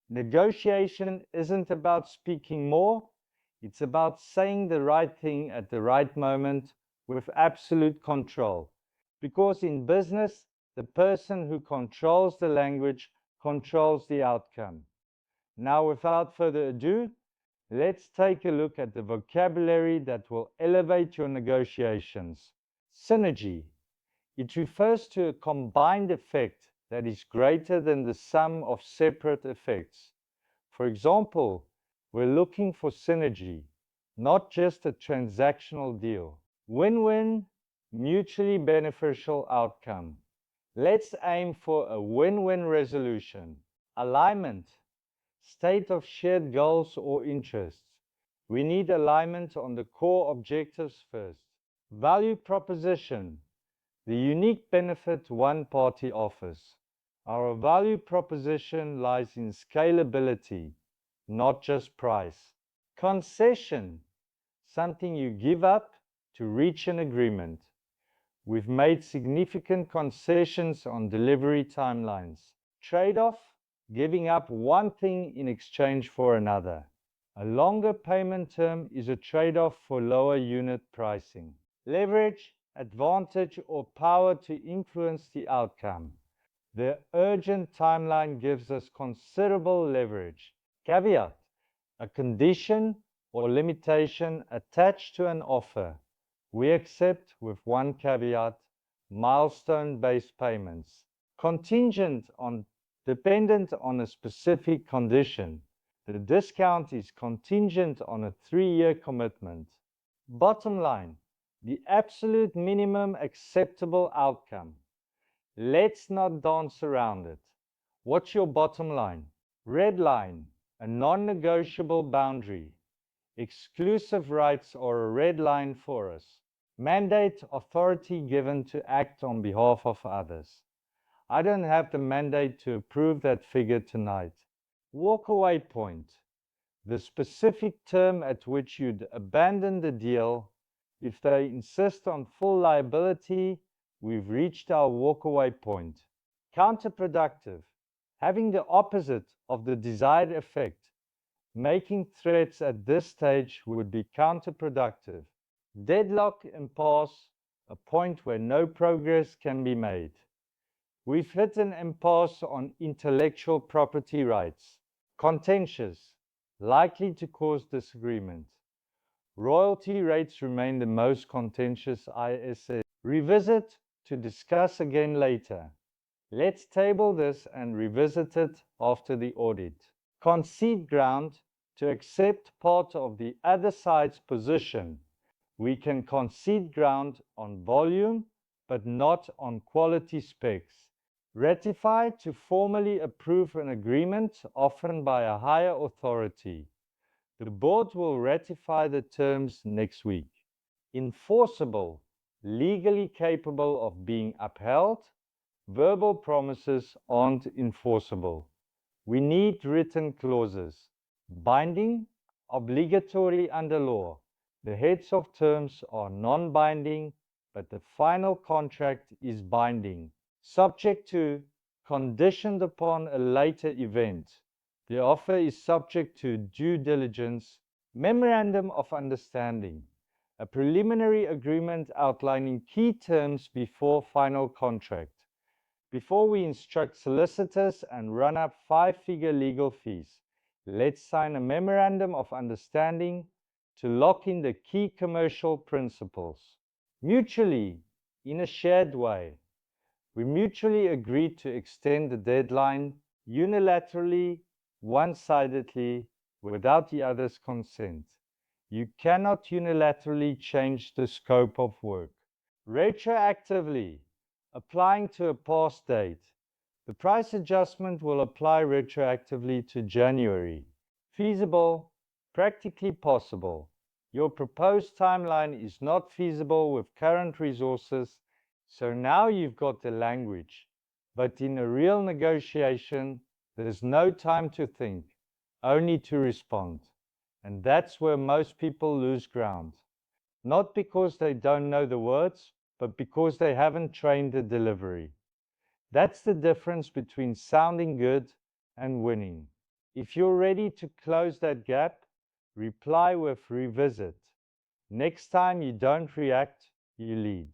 Negotiation isn't about speaking more, it's about saying the right thing at the right moment with absolute control. Because in business, the person who controls the language controls the outcome. Now, without further ado, let's take a look at the vocabulary that will elevate your negotiations. Synergy. It refers to a combined effect that is greater than the sum of separate effects. For example, we're looking for synergy, not just a transactional deal. Win-win, mutually beneficial outcome. Let's aim for a win-win resolution. Alignment, state of shared goals or interests. We need alignment on the core objectives first. Value proposition, the unique benefit one party offers. Our value proposition lies in scalability, not just price. Concession, something you give up to reach an agreement. We've made significant concessions on delivery timelines. Trade-off, giving up one thing in exchange for another. A longer payment term is a trade-off for lower unit pricing. Leverage, advantage or power to influence the outcome. The urgent timeline gives us considerable leverage. Caveat, a condition or limitation attached to an offer. We accept with one caveat, milestone-based payments. Contingent on, dependent on a specific condition. The discount is contingent on a 3-year commitment. Bottom line, the absolute minimum acceptable outcome. Let's not dance around it. What's your bottom line? Red line, a non-negotiable boundary. Exclusive rights are a red line for us. Mandate, authority given to act on behalf of others. I don't have the mandate to approve that figure tonight. Walkaway point, the specific term at which you'd abandon the deal. If they insist on full liability, we've reached our walkaway point. Counterproductive, having the opposite of the desired effect. Making threats at this stage would be counterproductive. Deadlock, impasse, a point where no progress can be made. We've hit an impasse on intellectual property rights. Contentious, likely to cause disagreement. Royalty rates remain the most contentious ISA. Revisit to discuss again later. Let's table this and revisit it after the audit. Concede ground, to accept part of the other side's position. We can concede ground on volume, but not on quality specs. Ratify, to formally approve an agreement, often by a higher authority. The board will ratify the terms next week. Enforceable, legally capable of being upheld. Verbal promises aren't enforceable. We need written clauses. Binding, obligatory under law. The heads of terms are non-binding, but the final contract is binding. Subject to, conditioned upon a later event. The offer is subject to due diligence. Memorandum of understanding, a preliminary agreement outlining key terms before final contract. Before we instruct solicitors and run up 5-figure legal fees, let's sign a memorandum of understanding to lock in the key commercial principles. Mutually, in a shared way, we mutually agreed to extend the deadline unilaterally, one-sidedly, without the other's consent. You cannot unilaterally change the scope of work. Retroactively, applying to a past date. The price adjustment will apply retroactively to January. Feasible, practically possible. Your proposed timeline is not feasible with current resources, so now you've got the language. But in a real negotiation, there's no time to think, only to respond. And that's where most people lose ground. Not because they don't know the words, but because they haven't trained the delivery. That's the difference between sounding good and winning. If you're ready to close that gap, reply with revisit. Next time you don't react, you lead.